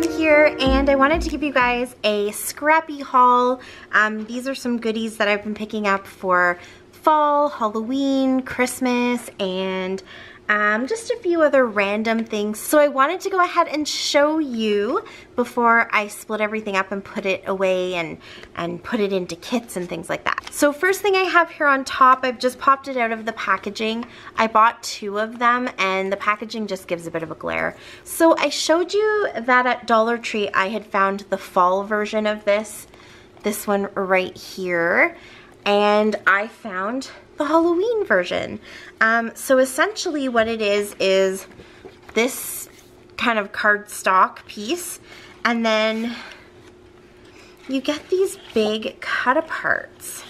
Jen here, and I wanted to give you guys a scrappy haul. These are some goodies that I've been picking up for fall, Halloween, Christmas, and just a few other random things. So I wanted to go ahead and show you before I split everything up and put it away and put it into kits and things like that. So first thing I have here on top, I've just popped it out of the packaging. I bought 2 of them and the packaging just gives a bit of a glare. So I showed you that at Dollar Tree I had found the fall version of this one right here, and I found the Halloween version. So essentially what it is this kind of cardstock piece, and then you get these big cut aparts.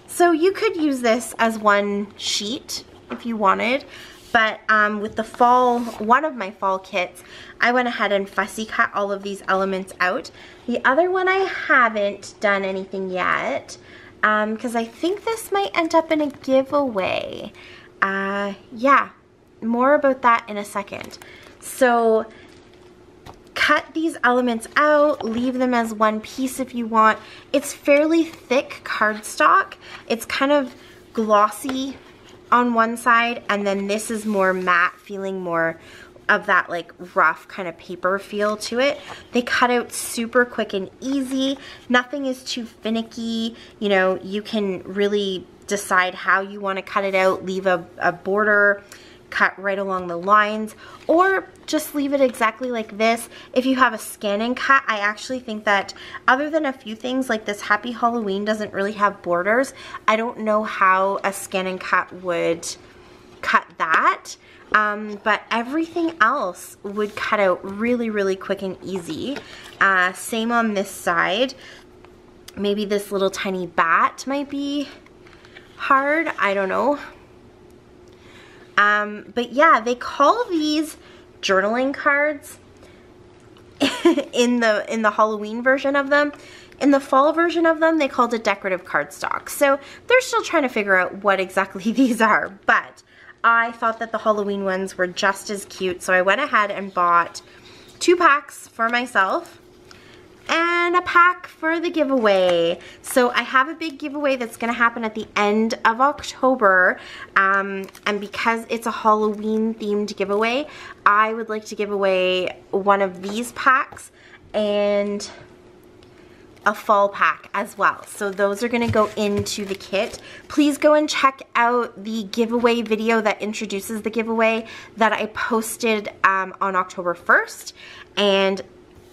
So you could use this as one sheet if you wanted, but with the fall, one of my fall kits, I went ahead and fussy cut all of these elements out. The other one I haven't done anything yet, because I think this might end up in a giveaway. Yeah, more about that in a second. So cut these elements out, leave them as one piece if you want. It's fairly thick cardstock. It's kind of glossy on one side, and then this is more matte, feeling more of that like rough kind of paper feel to it. They cut out super quick and easy. Nothing is too finicky. You know, you can really decide how you want to cut it out. Leave a border, cut right along the lines, or just leave it exactly like this. If you have a scan and cut, I actually think that other than a few things like this Happy Halloween doesn't really have borders. I don't know how a scan and cut would cut that. But everything else would cut out really, really quick and easy. Same on this side. Maybe this little tiny bat might be hard. I don't know. But yeah, they call these journaling cards in the Halloween version of them. In the fall version of them, they called it decorative cardstock. So they're still trying to figure out what exactly these are, but I thought that the Halloween ones were just as cute, so I went ahead and bought 2 packs for myself and a pack for the giveaway. So I have a big giveaway that's going to happen at the end of October, and because it's a Halloween themed giveaway, I would like to give away one of these packs and a fall pack as well. So those are going to go into the kit. Please go and check out the giveaway video that introduces the giveaway that I posted on October 1st, and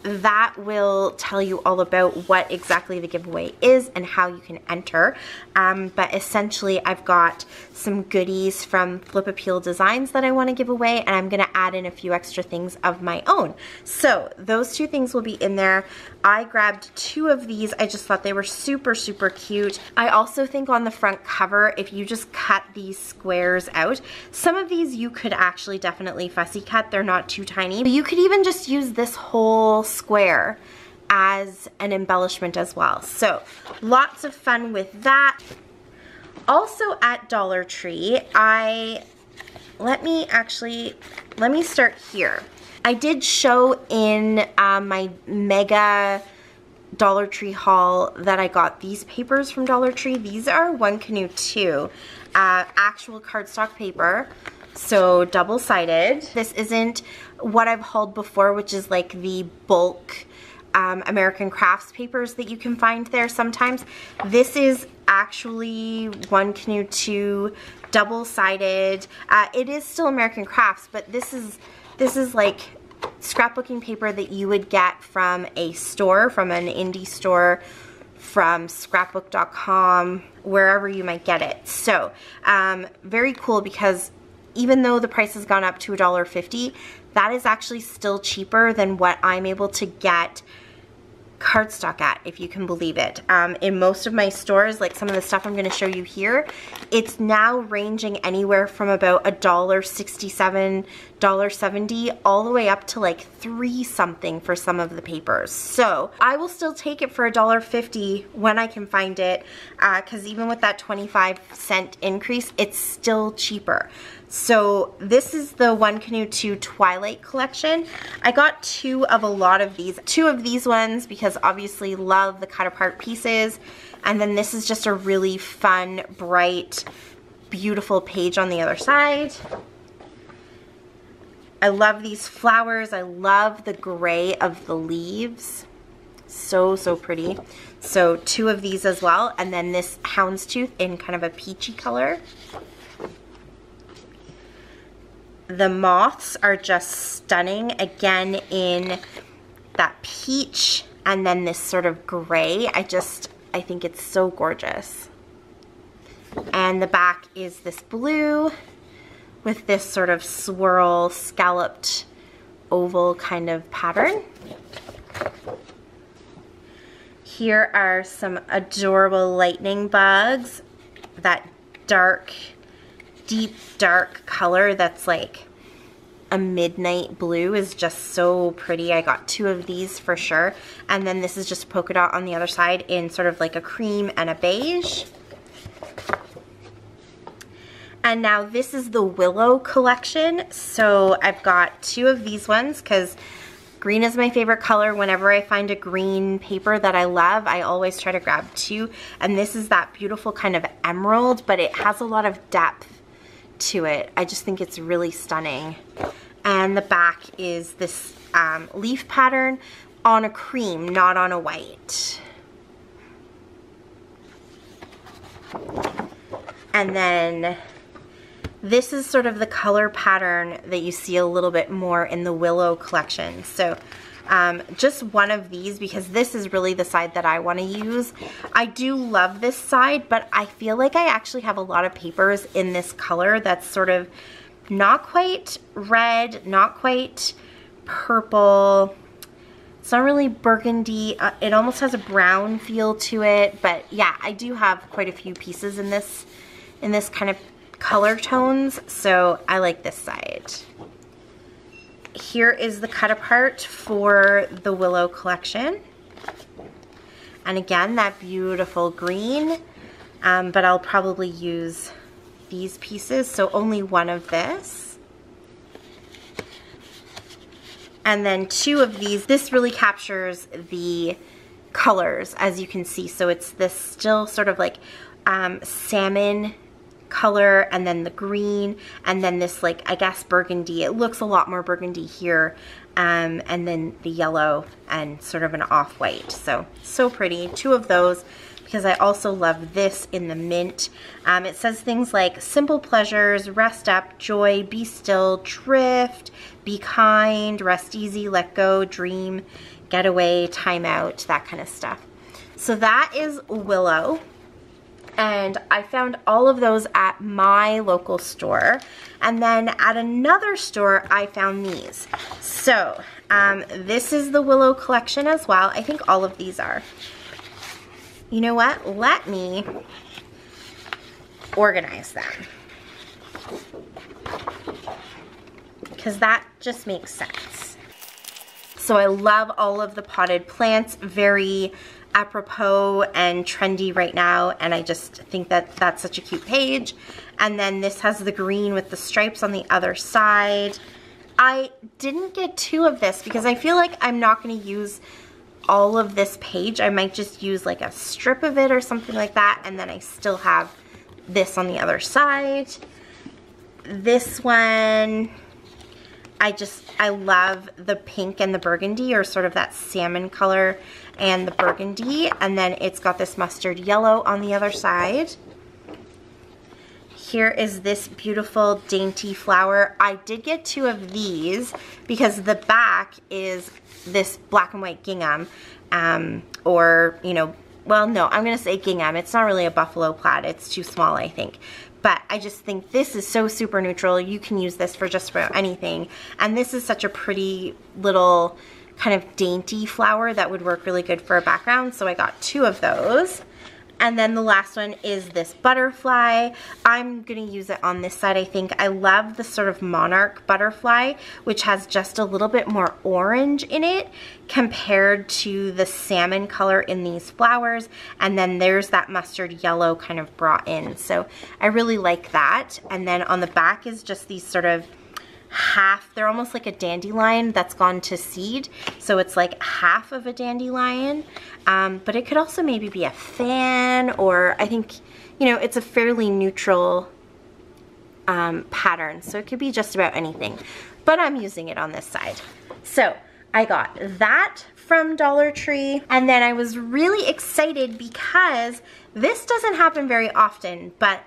that will tell you all about what exactly the giveaway is and how you can enter. But essentially I've got some goodies from Flip Appeal Designs that I want to give away, and I'm going to add in a few extra things of my own. So those 2 things will be in there. I grabbed 2 of these. I just thought they were super, super cute. I also think on the front cover, if you just cut these squares out, some of these you could actually definitely fussy cut. They're not too tiny. You could even just use this whole square as an embellishment as well. So lots of fun with that. Also at Dollar Tree, let me start here. I did show in my mega Dollar Tree haul that I got these papers from Dollar Tree. These are One Canoe 2, actual cardstock paper, so double-sided. This isn't what I've hauled before, which is like the bulk American Crafts papers that you can find there sometimes. This is actually One Canoe 2, double-sided. It is still American Crafts, but this is like scrapbooking paper that you would get from a store, from an indie store, from scrapbook.com, wherever you might get it. So very cool, because even though the price has gone up to $1.50, that is actually still cheaper than what I'm able to get cardstock at, if you can believe it. In most of my stores, like some of the stuff I'm going to show you here, it's now ranging anywhere from about $1.67 $1.70 all the way up to like $3 something for some of the papers. So I will still take it for $1.50 when I can find it, because even with that 25-cent increase, it's still cheaper. So this is the One Canoe 2 Twilight collection. I got two of a lot of these. Two of these ones because obviously love the cut apart pieces. And then this is just a really fun, bright, beautiful page on the other side. I love these flowers. I love the gray of the leaves. So, so pretty. So two of these as well. And then this houndstooth in kind of a peachy color. The moths are just stunning. Again, in that peach and then this sort of gray. I think it's so gorgeous. And the back is this blue with this sort of swirl, scalloped, oval kind of pattern. Here are some adorable lightning bugs. That dark, deep dark color that's like a midnight blue is just so pretty. I got two of these for sure. And then this is just a polka dot on the other side in sort of like a cream and a beige. And now this is the Willow collection. So I've got two of these ones because green is my favorite color. Whenever I find a green paper that I love, I always try to grab two. And this is that beautiful kind of emerald, but it has a lot of depth to it. I just think it's really stunning. And the back is this leaf pattern on a cream, not on a white. And then this is sort of the color pattern that you see a little bit more in the Willow collection. So just one of these because this is really the side that I want to use. I do love this side, but I feel like I actually have a lot of papers in this color that's sort of not quite red, not quite purple. It's not really burgundy. It almost has a brown feel to it, but yeah, I do have quite a few pieces in this kind of color tones, so I like this side. Here is the cut apart for the Willow collection. And again, that beautiful green, but I'll probably use these pieces, so only one of this. And then two of these. This really captures the colors, as you can see. So it's this still sort of like salmon color, and then the green, and then this like, I guess, burgundy. It looks a lot more burgundy here, and then the yellow and sort of an off-white. So pretty. Two of those because I also love this in the mint. It says things like simple pleasures, rest up, joy, be still, drift, be kind, rest easy, let go, dream, get away, time out, that kind of stuff. So that is Willow. And I found all of those at my local store. And then at another store, I found these. So this is the Willow collection as well. I think all of these are. You know what? Let me organize them, because that just makes sense. So I love all of the potted plants. Very apropos and trendy right now, and I just think that that's such a cute page. And then this has the green with the stripes on the other side. I didn't get two of this because I feel like I'm not going to use all of this page. I might just use like a strip of it or something like that, and then I still have this on the other side. This one, I love the pink and the burgundy, or sort of that salmon color and the burgundy, and then it's got this mustard yellow on the other side. Here is this beautiful dainty flower. I did get two of these because the back is this black and white gingham, or, you know, well, no, I'm gonna say gingham. It's not really a buffalo plaid. It's too small, I think. But I just think this is so super neutral. You can use this for just about anything. And this is such a pretty little kind of dainty flower that would work really good for a background. So I got two of those. And then the last one is this butterfly. I'm gonna use it on this side, I think. I love the sort of monarch butterfly, which has just a little bit more orange in it compared to the salmon color in these flowers. And then there's that mustard yellow kind of brought in. So I really like that. And then on the back is just these sort of half, they're almost like a dandelion that's gone to seed. So it's like half of a dandelion. But it could also maybe be a fan, or I think, you know, it's a fairly neutral pattern. So it could be just about anything. But I'm using it on this side. So I got that from Dollar Tree. And then I was really excited because this doesn't happen very often, but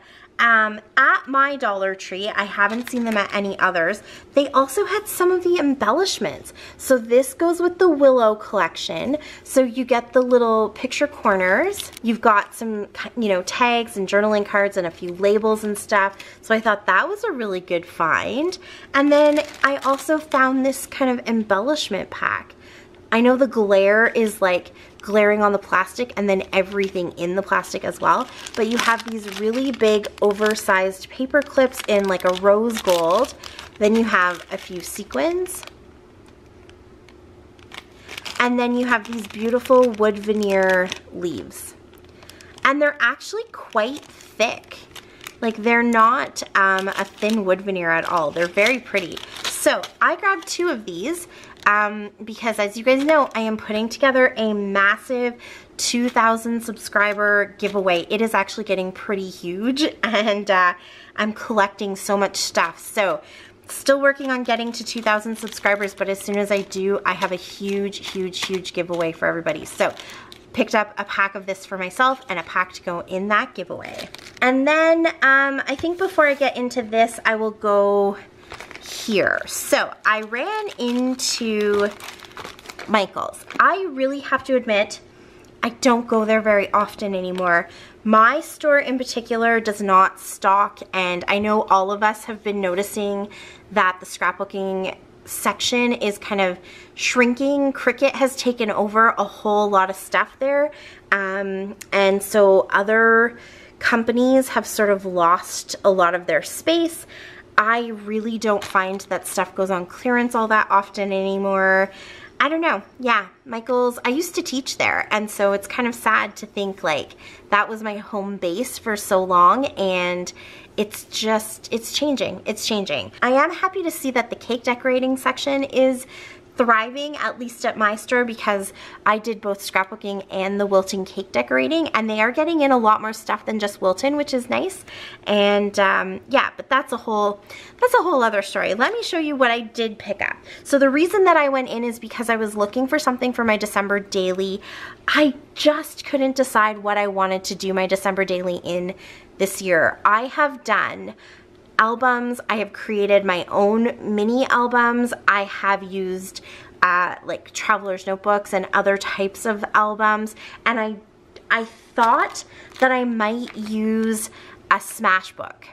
at my Dollar Tree, I haven't seen them at any others, they also had some of the embellishments. So this goes with the Willow collection. So you get the little picture corners. You've got some, you know, tags and journaling cards and a few labels and stuff. So I thought that was a really good find. And then I also found this kind of embellishment pack. I know the glare is like glaring on the plastic and then everything in the plastic as well, but you have these really big oversized paper clips in like a rose gold. Then you have a few sequins. And then you have these beautiful wood veneer leaves. And they're actually quite thick. Like they're not a thin wood veneer at all. They're very pretty. So I grabbed 2 of these. Because as you guys know, I am putting together a massive 2,000 subscriber giveaway. It is actually getting pretty huge, and I'm collecting so much stuff. So still working on getting to 2,000 subscribers, but as soon as I do, I have a huge giveaway for everybody. So picked up a pack of this for myself and a pack to go in that giveaway. And then I think before I get into this, I will go here. So I ran into Michael's. I really have to admit, I don't go there very often anymore. My store in particular does not stock, and I know all of us have been noticing that the scrapbooking section is kind of shrinking. Cricut has taken over a whole lot of stuff there, and so other companies have sort of lost a lot of their space. I really don't find that stuff goes on clearance all that often anymore. I don't know. Yeah, Michael's, I used to teach there, and so it's kind of sad to think like that was my home base for so long, and it's changing. It's changing. I am happy to see that the cake decorating section is thriving, at least at my store, because I did both scrapbooking and the Wilton cake decorating, and they are getting in a lot more stuff than just Wilton, which is nice. And yeah, but that's a whole other story. Let me show you what I did pick up. So the reason that I went in is because I was looking for something for my December daily. I just couldn't decide what I wanted to do my December daily in this year. I have done albums. I have created my own mini albums. I have used like traveler's notebooks and other types of albums, and I thought that I might use a smash book,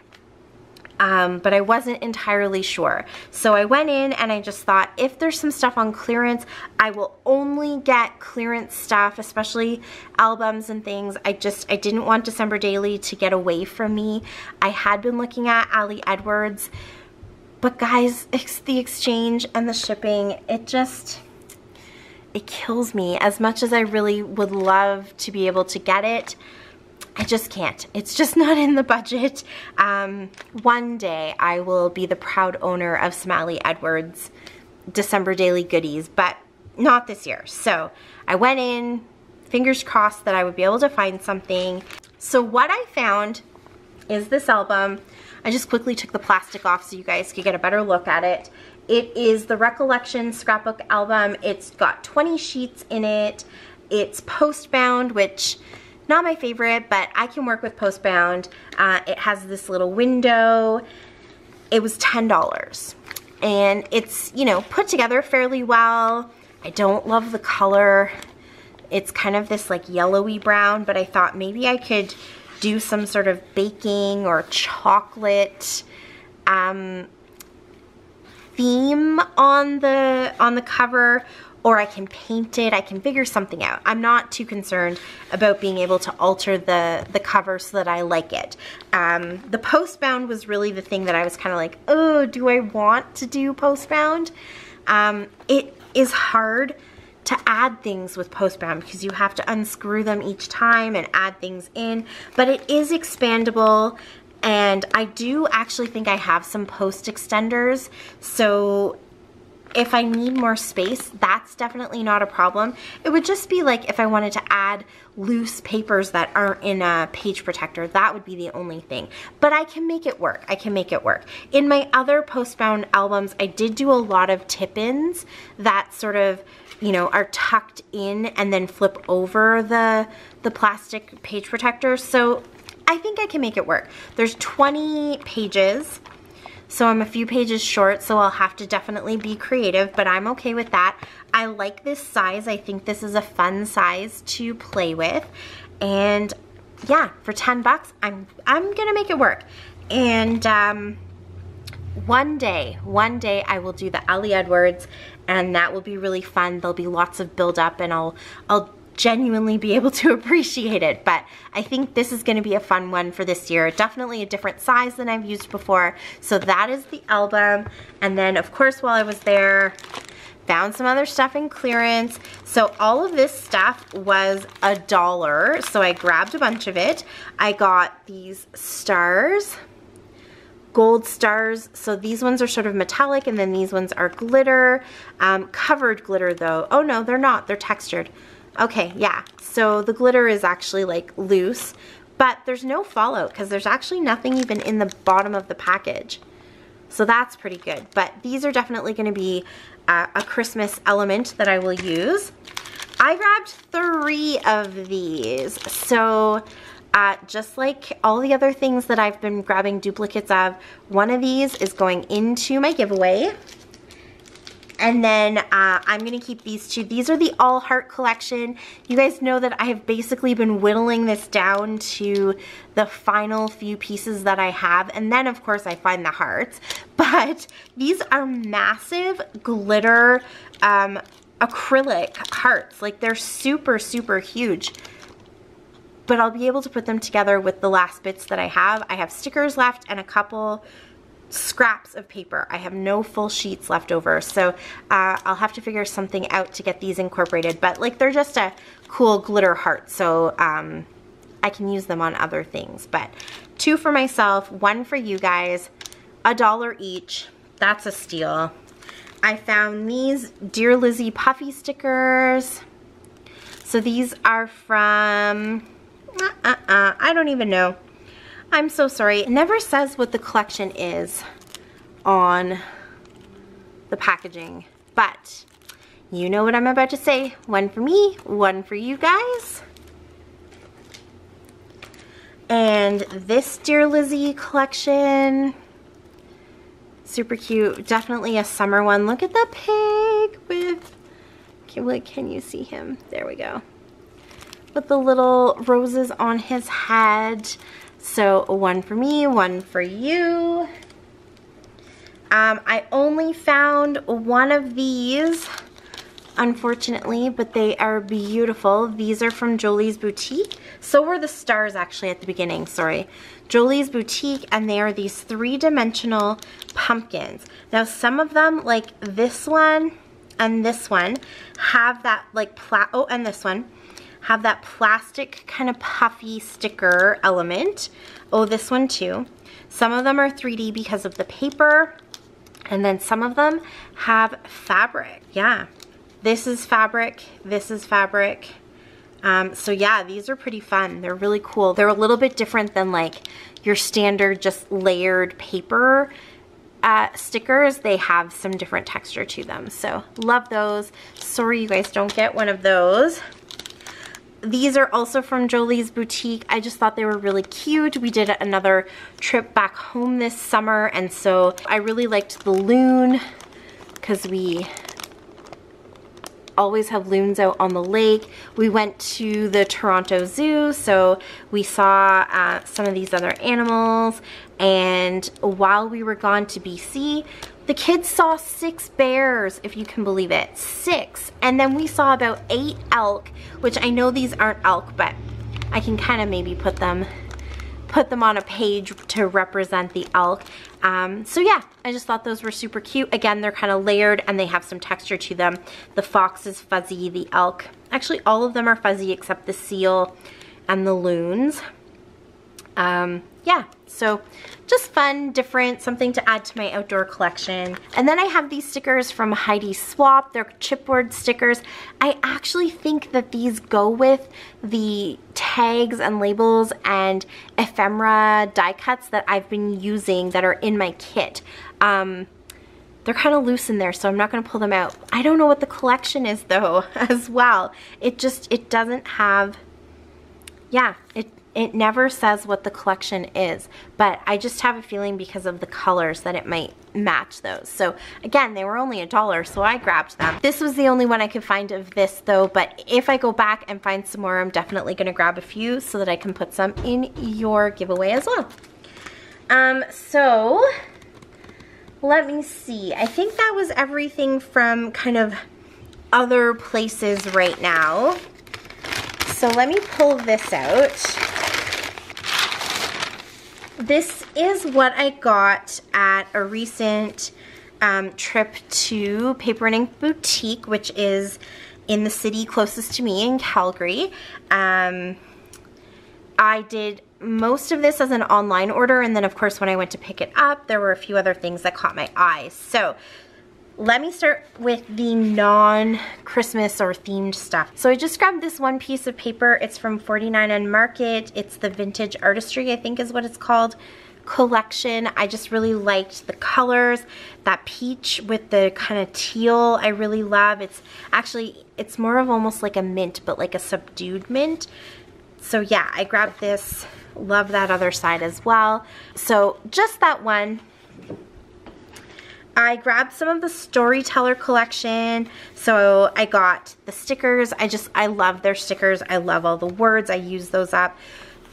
but I wasn't entirely sure. So I went in and I just thought, if there's some stuff on clearance, I will only get clearance stuff, especially albums and things. I didn't want December Daily to get away from me. I had been looking at Ali Edwards, but guys, it's the exchange and the shipping, it kills me. As much as I really would love to be able to get it, I just can't. It's just not in the budget. One day I will be the proud owner of some Ali Edwards December Daily goodies, but not this year. So I went in, fingers crossed that I would be able to find something. So what I found is this album. I just quickly took the plastic off so you guys could get a better look at it. It is the Recollection Scrapbook album. It's got 20 sheets in it. It's post-bound, which not my favorite, but I can work with post-bound. It has this little window. It was $10. And it's, you know, put together fairly well. I don't love the color. It's kind of this like yellowy brown, but I thought maybe I could do some sort of baking or chocolate theme on the cover, or I can paint it. I can figure something out. I'm not too concerned about being able to alter the cover so that I like it. The postbound was really the thing that I was kind of like, oh, do I want to do postbound? It is hard to add things with postbound because you have to unscrew them each time and add things in, but it is expandable, and I do actually think I have some post extenders, so if I need more space, that's definitely not a problem. It would just be like if I wanted to add loose papers that aren't in a page protector, that would be the only thing. But I can make it work. I can make it work. In my other postbound albums, I did do a lot of tip-ins that sort of, you know, are tucked in and then flip over the plastic page protector. So I think I can make it work. There's 20 pages. So I'm a few pages short, so I'll have to definitely be creative, but I'm okay with that. I like this size. I think this is a fun size to play with. And yeah, for 10 bucks, I'm gonna make it work. And one day I will do the Ellie Edwards, and that will be really fun. There'll be lots of build up, and I'll genuinely be able to appreciate it. But I think this is going to be a fun one for this year. Definitely a different size than I've used before. So that is the album. And then of course, while I was there, found some other stuff in clearance. So all of this stuff was $1. So I grabbed a bunch of it. I got these stars, gold stars. So these ones are sort of metallic, and then these ones are glitter, covered glitter though. Oh no, they're not, they're textured. Okay, yeah, so the glitter is actually like loose, but there's no fallout because there's actually nothing even in the bottom of the package. So that's pretty good, but these are definitely going to be a Christmas element that I will use. I grabbed 3 of these, so just like all the other things that I've been grabbing duplicates of, one of these is going into my giveaway. And then I'm gonna keep these 2. These are the All Heart collection. You guys know that I have basically been whittling this down to the final few pieces that I have. And then of course I find the hearts. But these are massive glitter acrylic hearts. Like they're super, super huge. But I'll be able to put them together with the last bits that I have. I have stickers left and a couple scraps of paper. I have no full sheets left over, so I'll have to figure something out to get these incorporated, but like they're just a cool glitter heart, so I can use them on other things. But 2 for myself, 1 for you guys, $1 each. That's a steal. I found these Dear Lizzie puffy stickers. So these are from I don't even know. I'm so sorry. It never says what the collection is on the packaging, but you know what I'm about to say. 1 for me, 1 for you guys. And this Dear Lizzie collection, super cute. Definitely a summer one. Look at the pig with, can you see him? There we go. With the little roses on his head. So 1 for me, 1 for you. I only found 1 of these, unfortunately, but they are beautiful. These are from Jolie's Boutique. So were the stars actually at the beginning, sorry. Jolie's Boutique, and they are these 3-dimensional pumpkins. Now some of them, like this one and this one, have that like, and this one, have that plastic kind of puffy sticker element. Oh, this one too. Some of them are 3D because of the paper, and then some of them have fabric. Yeah, this is fabric, this is fabric. So yeah, these are pretty fun. They're really cool. They're a little bit different than like your standard just layered paper stickers. They have some different texture to them. So love those. Sorry you guys don't get one of those. These are also from Jolie's Boutique. I just thought they were really cute. We did another trip back home this summer, and so I really liked the loon because we always have loons out on the lake. We went to the Toronto Zoo, so we saw some of these other animals, and while we were gone to BC, The kids saw 6 bears, if you can believe it, 6. And then we saw about 8 elk, which I know these aren't elk, but I can kind of maybe put them on a page to represent the elk. So yeah, I just thought those were super cute. Again, they're kind of layered and they have some texture to them. The fox is fuzzy, the elk, actually all of them are fuzzy except the seal and the loons. Yeah, so just fun, different, something to add to my outdoor collection. And then I have these stickers from Heidi Swap. They're chipboard stickers. I actually think that these go with the tags and labels and ephemera die cuts that I've been using that are in my kit. They're kind of loose in there, so I'm not going to pull them out. I don't know what the collection is though as well. It doesn't have, yeah, it never says what the collection is, but I just have a feeling because of the colors that it might match those. So again, they were only $1, so I grabbed them. This was the only one I could find of this though, but if I go back and find some more, I'm definitely gonna grab a few so that I can put some in your giveaway as well. So let me see. I think that was everything from kind of other places right now. So let me pull this out. This is what I got at a recent trip to Paper and Ink Boutique, which is in the city closest to me in Calgary. I did most of this as an online order, and then of course when I went to pick it up, there were a few other things that caught my eye. So let me start with the non-Christmas or themed stuff. So I just grabbed this one piece of paper. It's from 49 and Market. It's the Vintage Artistry, I think is what it's called, collection. I just really liked the colors. That peach with the kind of teal I really love. It's more of almost like a mint, but like a subdued mint. So yeah, I grabbed this. Love that other side as well. So just that one. I grabbed some of the Storyteller collection. So I got the stickers. I love their stickers. I love all the words. I use those up.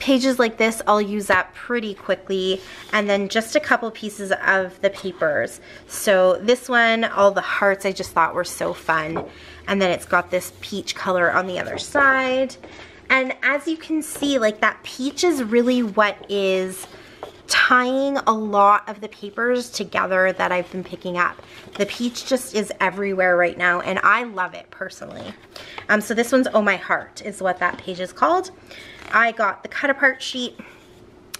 Pages like this I'll use up pretty quickly. And then just a couple pieces of the papers. So this one, all the hearts I just thought were so fun. And then it's got this peach color on the other side. And as you can see, like that peach is really what is tying a lot of the papers together that I've been picking up. The peach just is everywhere right now, and I love it personally. So this one's Oh My Heart is what that page is called. I got the cut apart sheet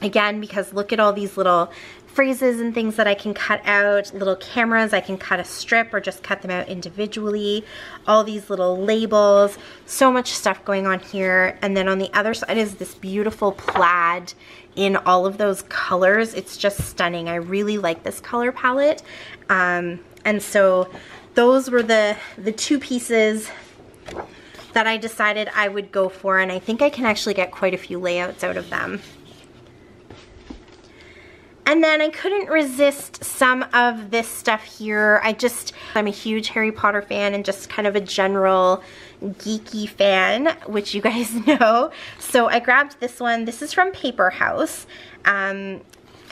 again because look at all these little phrases and things that I can cut out, little cameras. I can cut a strip or just cut them out individually. All these little labels, so much stuff going on here. And then on the other side is this beautiful plaid in all of those colors. It's just stunning. I really like this color palette. And so those were the two pieces that I decided I would go for, and I think I can actually get quite a few layouts out of them. And then I couldn't resist some of this stuff here. I'm a huge Harry Potter fan and just kind of a general geeky fan, which you guys know. So I grabbed this one. This is from Paper House.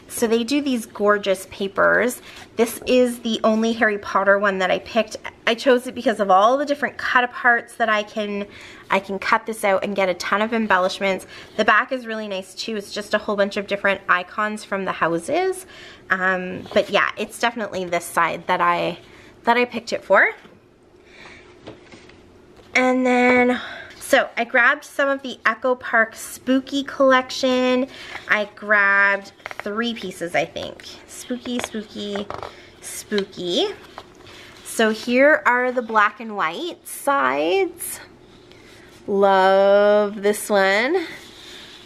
So they do these gorgeous papers. This is the only Harry Potter one that I picked. I chose it because of all the different cut aparts that I can cut this out and get a ton of embellishments. The back is really nice too. It's just a whole bunch of different icons from the houses. But yeah, it's definitely this side that I picked it for. And then, so I grabbed some of the Echo Park Spooky collection. I grabbed 3 pieces, I think. Spooky, spooky, spooky. So here are the black and white sides. Love this one.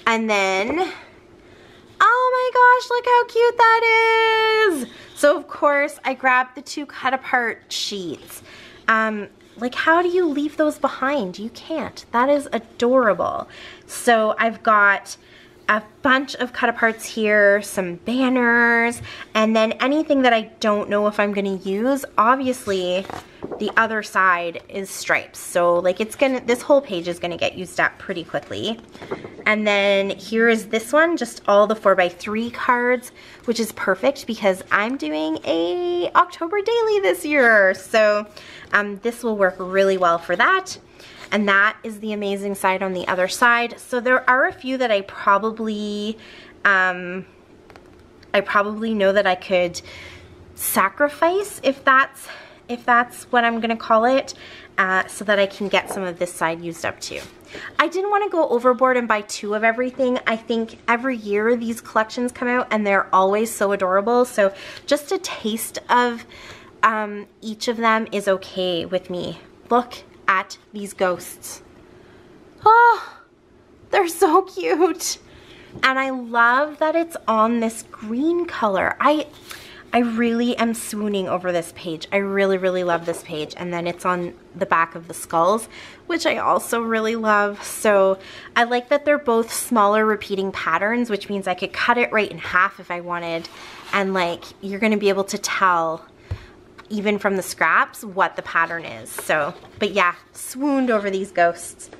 And then, oh my gosh, look how cute that is. So of course I grabbed the 2 cut apart sheets. Like, how do you leave those behind? You can't. That is adorable. So I've got a bunch of cut aparts here, some banners, and then anything that I don't know if I'm gonna use. Obviously, the other side is stripes. So like this whole page is gonna get used up pretty quickly. And then here is this one, just all the 4x3 cards, which is perfect because I'm doing a October daily this year. So this will work really well for that. And that is the amazing side on the other side. So there are a few that I probably know that I could sacrifice, if that's what I'm gonna call it, so that I can get some of this side used up too. I didn't want to go overboard and buy 2 of everything. I think every year these collections come out and they're always so adorable. So just a taste of each of them is okay with me. Look at these ghosts. Oh, they're so cute. And I love that it's on this green color. I really am swooning over this page. I really, really love this page. And then it's on the back of the skulls, which I also really love. So I like that they're both smaller repeating patterns, which means I could cut it right in half if I wanted. And like, you're gonna be able to tell even from the scraps what the pattern is. So, but yeah, swooned over these ghosts.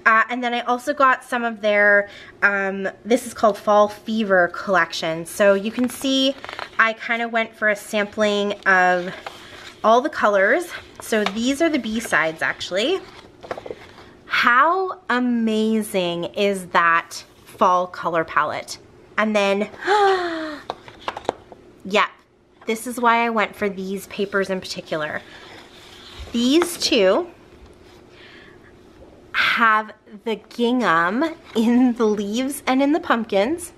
And then I also got some of their, this is called Fall Fever collection. So you can see I kind of went for a sampling of all the colors. So these are the B-sides actually. How amazing is that fall color palette? And then, yeah, this is why I went for these papers in particular. These two have the gingham in the leaves and in the pumpkins.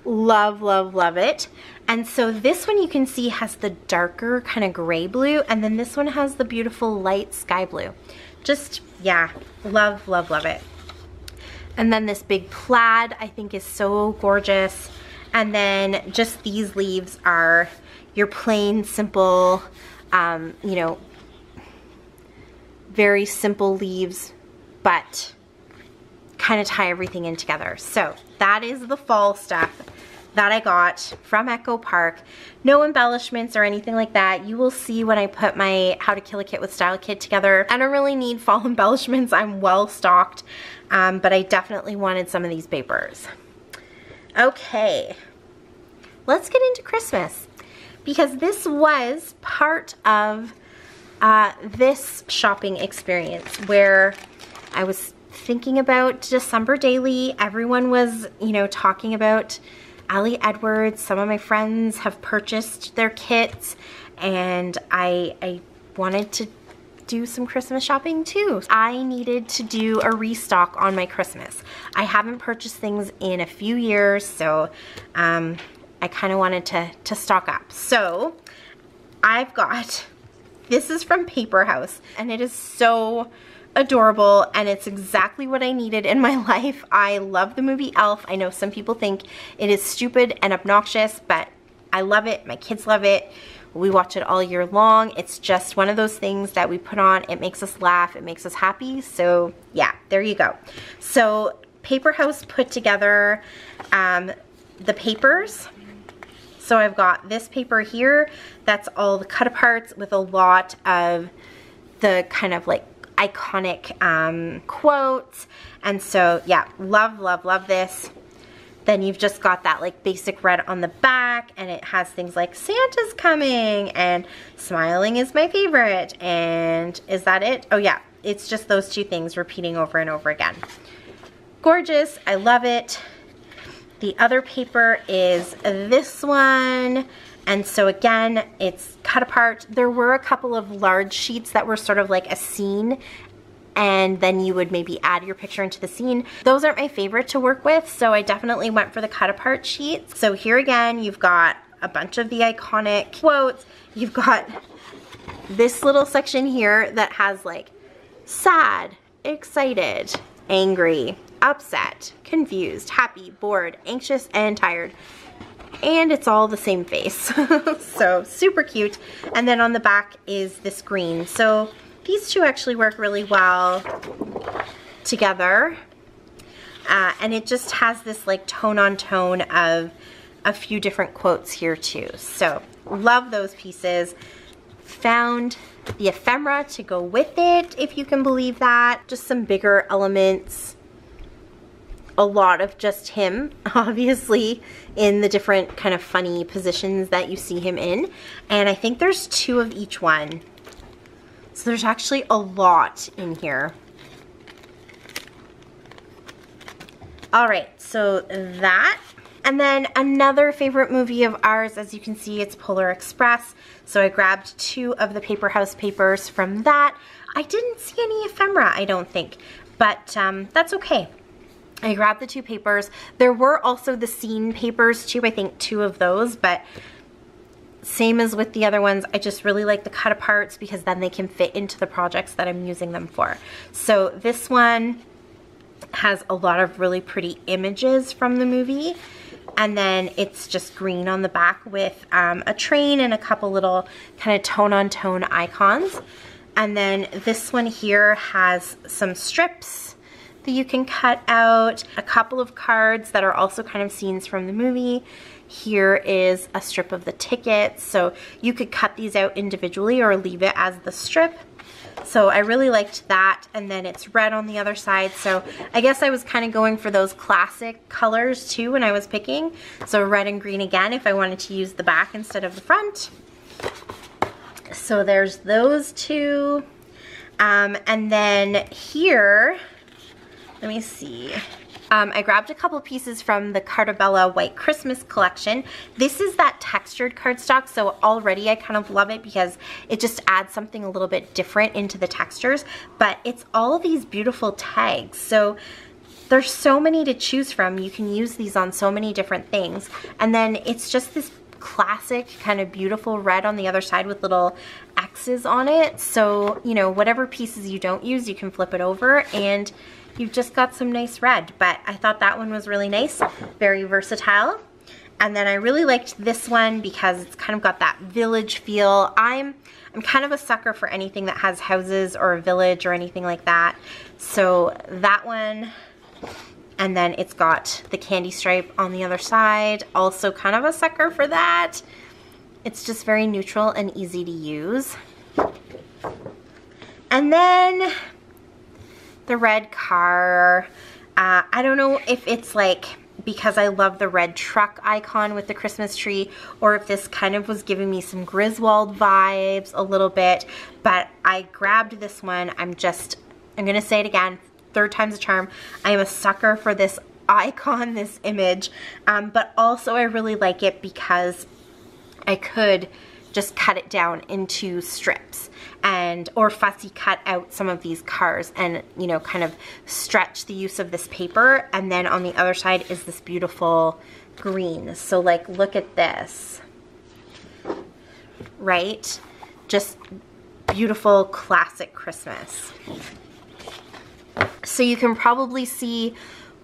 Love, love, love it. And so this one you can see has the darker kind of gray blue, and then this one has the beautiful light sky blue. Just, yeah, love, love, love it. And then this big plaid I think is so gorgeous. And then just these leaves are your plain, simple, you know, very simple leaves, but kind of tie everything in together. So that is the fall stuff that I got from Echo Park. No embellishments or anything like that. You will see when I put my How to Kill a Kit with Style kit together. I don't really need fall embellishments. I'm well stocked, but I definitely wanted some of these papers. Okay, let's get into Christmas, because this was part of this shopping experience where I was thinking about December daily. Everyone was, you know, talking about Ali Edwards. Some of my friends have purchased their kits, and I wanted to do some Christmas shopping too. I needed to do a restock on my Christmas. I haven't purchased things in a few years, so I kind of wanted to stock up. So I've got, this is from Paper House, and it is so adorable, and it's exactly what I needed in my life. I love the movie Elf. I know some people think it is stupid and obnoxious, but I love it. My kids love it. We watch it all year long. It's just one of those things that we put on. It makes us laugh. It makes us happy. So yeah, there you go. So Paper House put together the papers. So I've got this paper here. That's all the cut aparts with a lot of the kind of like iconic quotes. And so yeah, love, love, love this. Then you've just got that like basic red on the back, and it has things like Santa's coming and smiling is my favorite, and is that it? Oh yeah, it's just those two things repeating over and over again. Gorgeous, I love it. The other paper is this one, and so again, it's cut apart. There were a couple of large sheets that were sort of like a scene, and then you would maybe add your picture into the scene. Those aren't my favorite to work with, so I definitely went for the cut apart sheets. So here again, you've got a bunch of the iconic quotes. You've got this little section here that has like sad, excited, angry, upset, confused, happy, bored, anxious, and tired. And it's all the same face. So super cute. And then on the back is this green. So these two actually work really well together. And it just has this like tone on tone of a few different quotes here too. So love those pieces. Found the ephemera to go with it, if you can believe that. Just some bigger elements. A lot of just him, obviously, in the different kind of funny positions that you see him in. And I think there's 2 of each one. So there's actually a lot in here. All right, so that. And then another favorite movie of ours, as you can see, it's Polar Express. So I grabbed 2 of the Paper House papers from that. I didn't see any ephemera, I don't think, but that's okay. I grabbed the 2 papers. There were also the scene papers too, I think 2 of those, but same as with the other ones, I just really like the cut aparts because then they can fit into the projects that I'm using them for. So this one has a lot of really pretty images from the movie. And then it's just green on the back with a train and a couple little kind of tone-on-tone icons. And then this one here has some strips that you can cut out, a couple of cards that are also kind of scenes from the movie. Here is a strip of the tickets, so you could cut these out individually or leave it as the strip. So I really liked that, and then it's red on the other side, so I guess I was kind of going for those classic colors too when I was picking. So red and green again if I wanted to use the back instead of the front. So there's those 2. And then here, let me see. I grabbed a couple pieces from the Cartabella White Christmas collection. This is that textured cardstock, so already I kind of love it because it just adds something a little bit different into the textures, but it's all these beautiful tags. So there's so many to choose from. You can use these on so many different things. And then it's just this classic kind of beautiful red on the other side with little X's on it. So, you know, whatever pieces you don't use, you can flip it over and you've just got some nice red. But I thought that one was really nice, very versatile. And then I really liked this one because it's kind of got that village feel. I'm kind of a sucker for anything that has houses or a village or anything like that. So that one, and then it's got the candy stripe on the other side. Also kind of a sucker for that. It's just very neutral and easy to use. And then the red car. I don't know if it's like because I love the red truck icon with the Christmas tree, or if this kind of was giving me some Griswold vibes a little bit, but I grabbed this one. I'm gonna say it again, 3rd time's a charm. I am a sucker for this icon, this image, but also I really like it because I could just cut it down into strips or fussy cut out some of these cars and, you know, kind of stretch the use of this paper. And then on the other side is this beautiful green. So like, look at this, right? Just beautiful classic Christmas. So you can probably see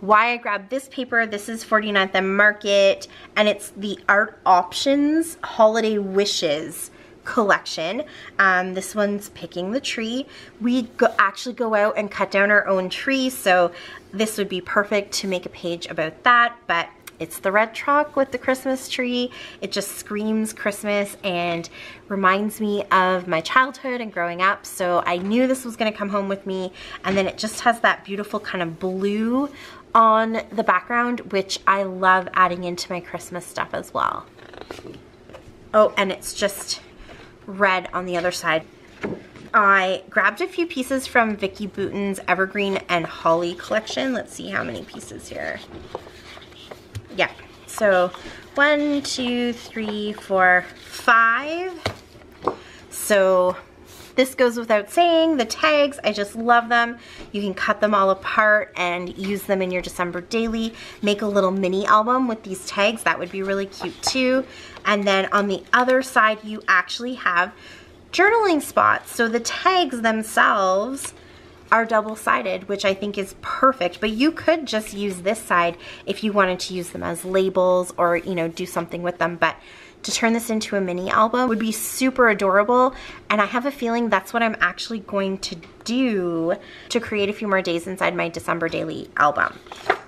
why I grabbed this paper. This is 49th and Market, and it's the Art Options Holiday Wishes collection. This one's picking the tree. We actually go out and cut down our own tree, so this would be perfect to make a page about that, but it's the red truck with the Christmas tree. It just screams Christmas and reminds me of my childhood and growing up, so I knew this was gonna come home with me. And then it just has that beautiful kind of blue on the background, which I love adding into my Christmas stuff as well. Oh, and it's just red on the other side. I grabbed a few pieces from Vicki Boutin's Evergreen and Holly collection. Let's see how many pieces here. Yeah, so 1, 2, 3, 4, 5. So this goes without saying. The tags, I just love them. You can cut them all apart and use them in your December daily. Make a little mini album with these tags. That would be really cute too. And then on the other side, you actually have journaling spots. So the tags themselves are double-sided, which I think is perfect, but you could just use this side if you wanted to use them as labels or, you know, do something with them. But to turn this into a mini album would be super adorable, and I have a feeling that's what I'm actually going to do to create a few more days inside my December daily album.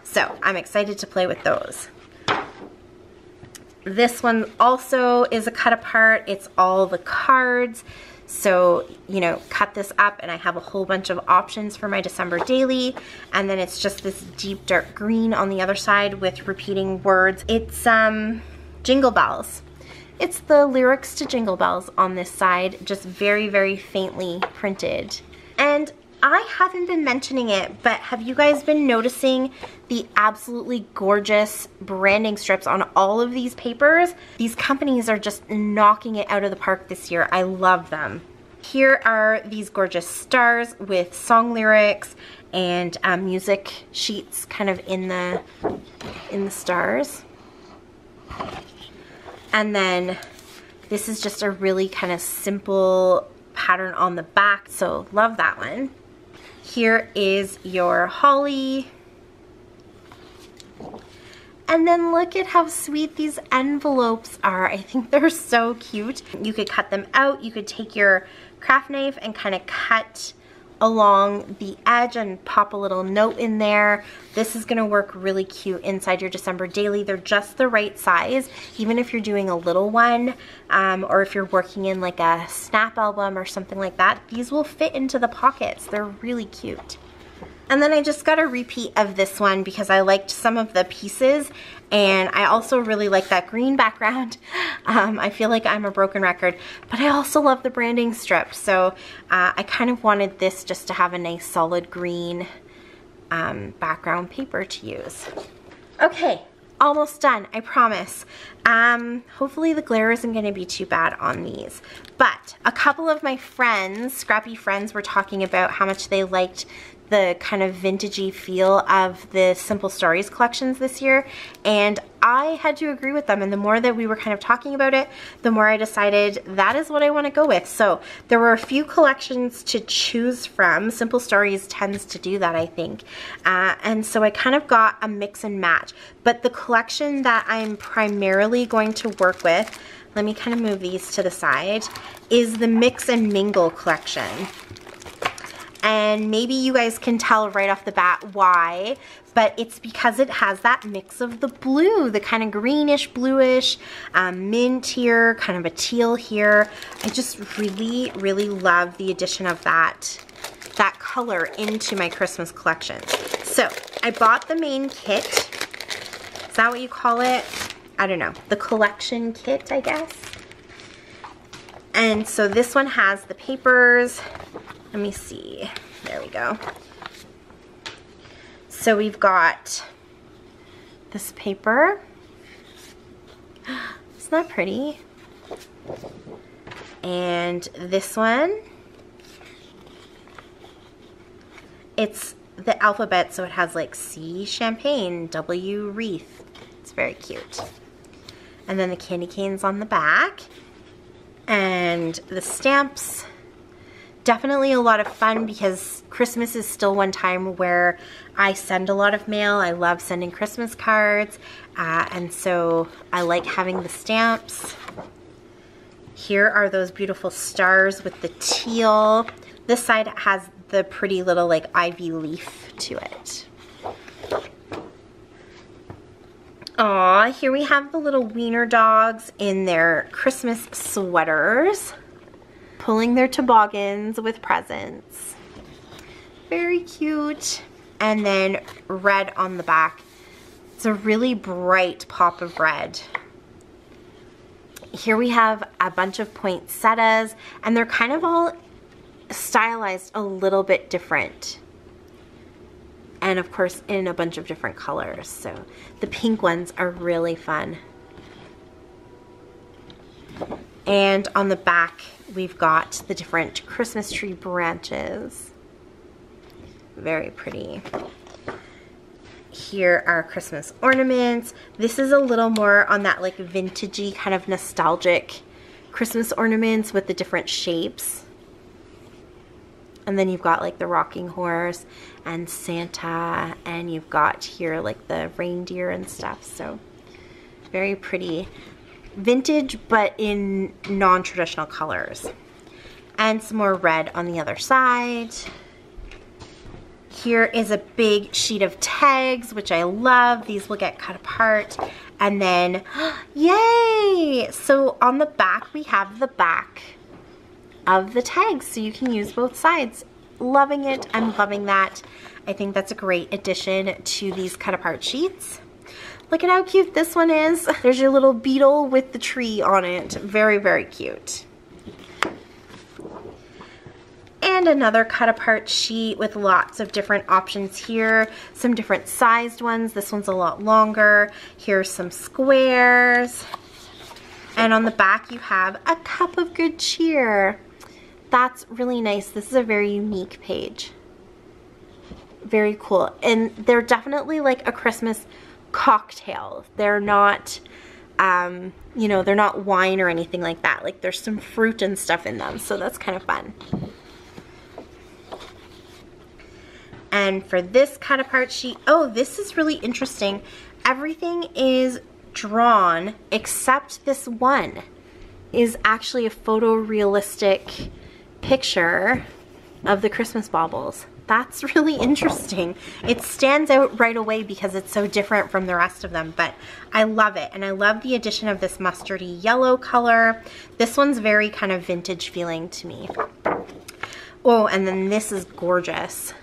So I'm excited to play with those. This one also is a cut apart. It's all the cards. So, you know, cut this up and I have a whole bunch of options for my December daily. And then it's just this deep dark green on the other side with repeating words. It's Jingle Bells. It's the lyrics to Jingle Bells on this side, just very, very faintly printed. And I haven't been mentioning it, but have you guys been noticing the absolutely gorgeous branding strips on all of these papers? These companies are just knocking it out of the park this year. I love them. Here are these gorgeous stars with song lyrics and music sheets kind of in the stars. And then this is just a really kind of simple pattern on the back, so love that one. Here is your holly. And then look at how sweet these envelopes are. I think they're so cute. You could cut them out. You could take your craft knife and kind of cut along the edge and pop a little note in there. This is gonna work really cute inside your December daily. They're just the right size, even if you're doing a little one, or if you're working in like a snap album or something like that, these will fit into the pockets. They're really cute. And then I just got a repeat of this one because I liked some of the pieces, and I also really like that green background. I feel like I'm a broken record, but I also love the branding strip. So I kind of wanted this just to have a nice solid green background paper to use. Okay, almost done, I promise. Hopefully the glare isn't going to be too bad on these. But a couple of my friends, scrappy friends, were talking about how much they liked the kind of vintagey feel of the Simple Stories collections this year, and I had to agree with them. And the more that we were kind of talking about it, the more I decided that is what I want to go with. So there were a few collections to choose from. Simple Stories tends to do that, I think, and so I kind of got a mix and match. But the collection that I'm primarily going to work with, let me kind of move these to the side, is the Mix and Mingle collection. And maybe you guys can tell right off the bat why, but it's because it has that mix of the blue, the kind of greenish, bluish, mint here, kind of a teal here. I just really, really love the addition of that color into my Christmas collection. So I bought the main kit. Is that what you call it? I don't know. The collection kit, I guess. And so this one has the papers. Let me see. There we go. So we've got this paper. Isn't that pretty? And this one. It's the alphabet, so it has like C champagne, W wreath. It's very cute. And then the candy canes on the back. And the stamps. Definitely a lot of fun because Christmas is still one time where I send a lot of mail. I love sending Christmas cards, and so I like having the stamps. Here are those beautiful stars with the teal. This side has the pretty little like ivy leaf to it. Aw, here we have the little wiener dogs in their Christmas sweaters, pulling their toboggans with presents. Very cute. And then red on the back. It's a really bright pop of red. Here we have a bunch of poinsettias, and they're kind of all stylized a little bit different. And of course in a bunch of different colors. So the pink ones are really fun. And on the back, we've got the different Christmas tree branches. Very pretty. Here are Christmas ornaments. This is a little more on that like vintagey kind of nostalgic Christmas ornaments with the different shapes. And then you've got like the rocking horse and Santa, and you've got here like the reindeer and stuff. So very pretty. vintage, but in non-traditional colors. And some more red on the other side. Here is a big sheet of tags, which I love. These will get cut apart. And then, yay! So on the back, we have the back of the tags, so you can use both sides. Loving it. I'm loving that. I think that's a great addition to these cut apart sheets. Look at how cute this one is. There's your little beetle with the tree on it. Very, very cute. And another cut apart sheet with lots of different options here. Some different sized ones. This one's a lot longer. Here's some squares. And on the back you have a cup of good cheer. That's really nice. This is a very unique page. Very cool. And they're definitely like a Christmas cocktail. They're not, you know, they're not wine or anything like that. Like there's some fruit and stuff in them. So that's kind of fun. And for this cut apart sheet, oh, this is really interesting. Everything is drawn except this one is actually a photorealistic picture of the Christmas baubles. That's really interesting. It stands out right away because it's so different from the rest of them, but I love it. And I love the addition of this mustardy yellow color. This one's very kind of vintage feeling to me. Oh, and then this is gorgeous.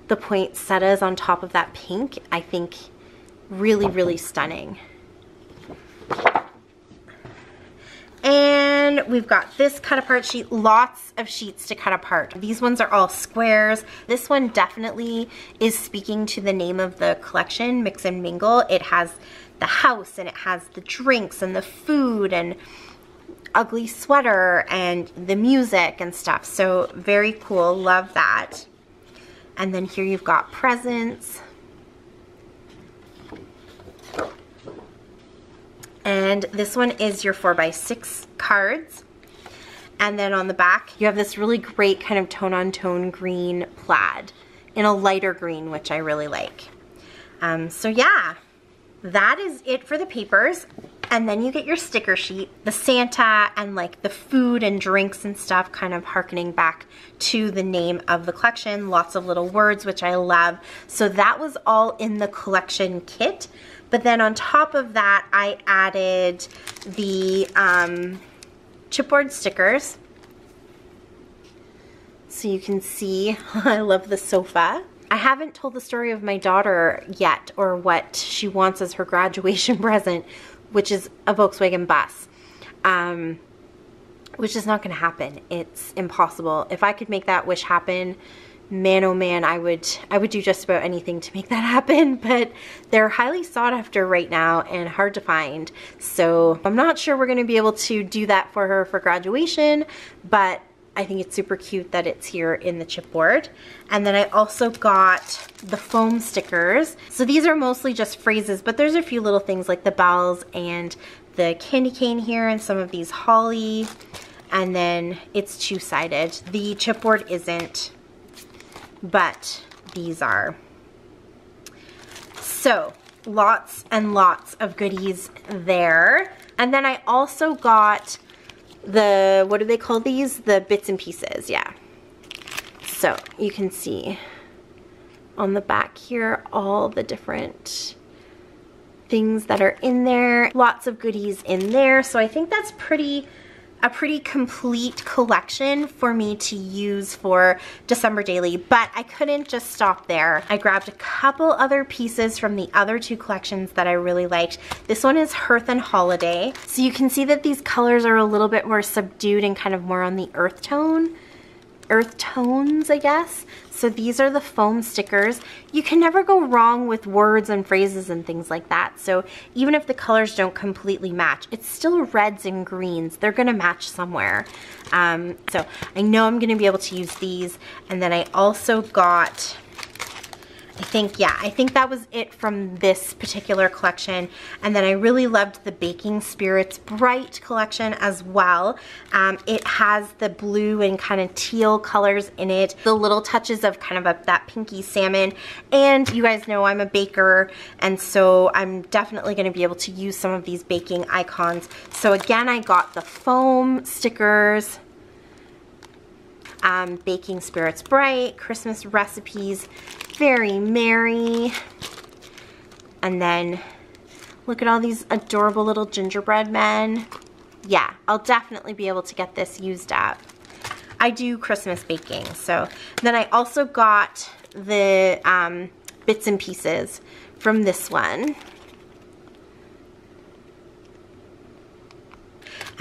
The poinsettias on top of that pink, I think really, really stunning. And we've got this cut apart sheet, lots of sheets to cut apart. These ones are all squares. This one definitely is speaking to the name of the collection, Mix and Mingle. It has the house and it has the drinks and the food and ugly sweater and the music and stuff. So very cool, love that. And then here you've got presents. And this one is your 4x6 cards. And then on the back, you have this really great kind of tone-on-tone green plaid in a lighter green, which I really like. So yeah, that is it for the papers. And then you get your sticker sheet, the Santa and like the food and drinks and stuff, kind of hearkening back to the name of the collection. Lots of little words, which I love. So that was all in the collection kit. But then on top of that, I added the chipboard stickers. So you can see, I love the sofa. I haven't told the story of my daughter yet, or what she wants as her graduation present, which is a Volkswagen bus, which is not going to happen. It's impossible. If I could make that wish happen, man oh man, I would do just about anything to make that happen, but they're highly sought after right now and hard to find. So I'm not sure we're going to be able to do that for her for graduation, but I think it's super cute that it's here in the chipboard. And then I also got the foam stickers. So these are mostly just phrases, but there's a few little things like the bells and the candy cane here and some of these holly. And then it's two-sided. The chipboard isn't, but these are. So lots and lots of goodies there. And then I also got the, what do they call these? The bits and pieces, yeah. So you can see on the back here all the different things that are in there. Lots of goodies in there. So I think that's a pretty complete collection for me to use for December Daily, but I couldn't just stop there. I grabbed a couple other pieces from the other two collections that I really liked. This one is Hearth and Holiday. So you can see that these colors are a little bit more subdued and kind of more on the earth tones, I guess. So these are the foam stickers. You can never go wrong with words and phrases and things like that. So even if the colors don't completely match, it's still reds and greens. They're gonna match somewhere. So I know I'm gonna be able to use these. And then I also got I think that was it from this particular collection. And then I really loved the Baking Spirits Bright collection as well. It has the blue and kind of teal colors in it, the little touches of kind of that pinky salmon. And you guys know I'm a baker, and so I'm definitely going to be able to use some of these baking icons. So again, I got the foam stickers, Baking Spirits Bright, Christmas recipes, Very Merry, and then look at all these adorable little gingerbread men. Yeah, I'll definitely be able to get this used up. I do Christmas baking, so then I also got the bits and pieces from this one.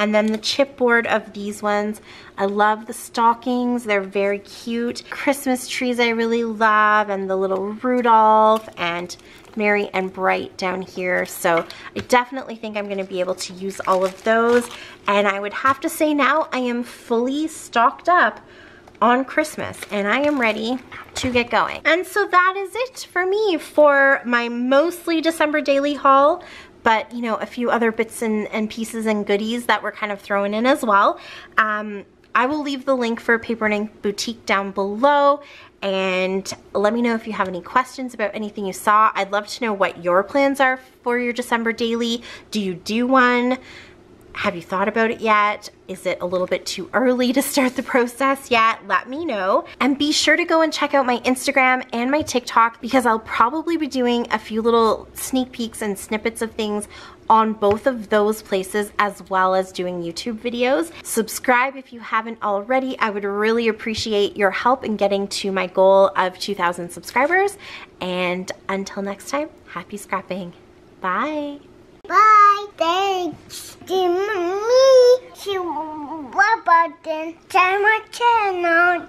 And then the chipboard of these ones. I love the stockings. They're very cute. Christmas trees I really love, and the little Rudolph and Merry and Bright down here. So I definitely think I'm going to be able to use all of those. And I would have to say now I am fully stocked up on Christmas, and I am ready to get going. And so that is it for me for my mostly December daily haul. But, you know, a few other bits and pieces and goodies that were kind of thrown in as well. I will leave the link for Paper and Ink Boutique down below, and let me know if you have any questions about anything you saw. I'd love to know what your plans are for your December daily. Do you do one? Have you thought about it yet? Is it a little bit too early to start the process yet? Let me know. And be sure to go and check out my Instagram and my TikTok, because I'll probably be doing a few little sneak peeks and snippets of things on both of those places, as well as doing YouTube videos. Subscribe if you haven't already. I would really appreciate your help in getting to my goal of 2,000 subscribers. And until next time, happy scrapping. Bye. Bye. Thanks to me. What about the channel?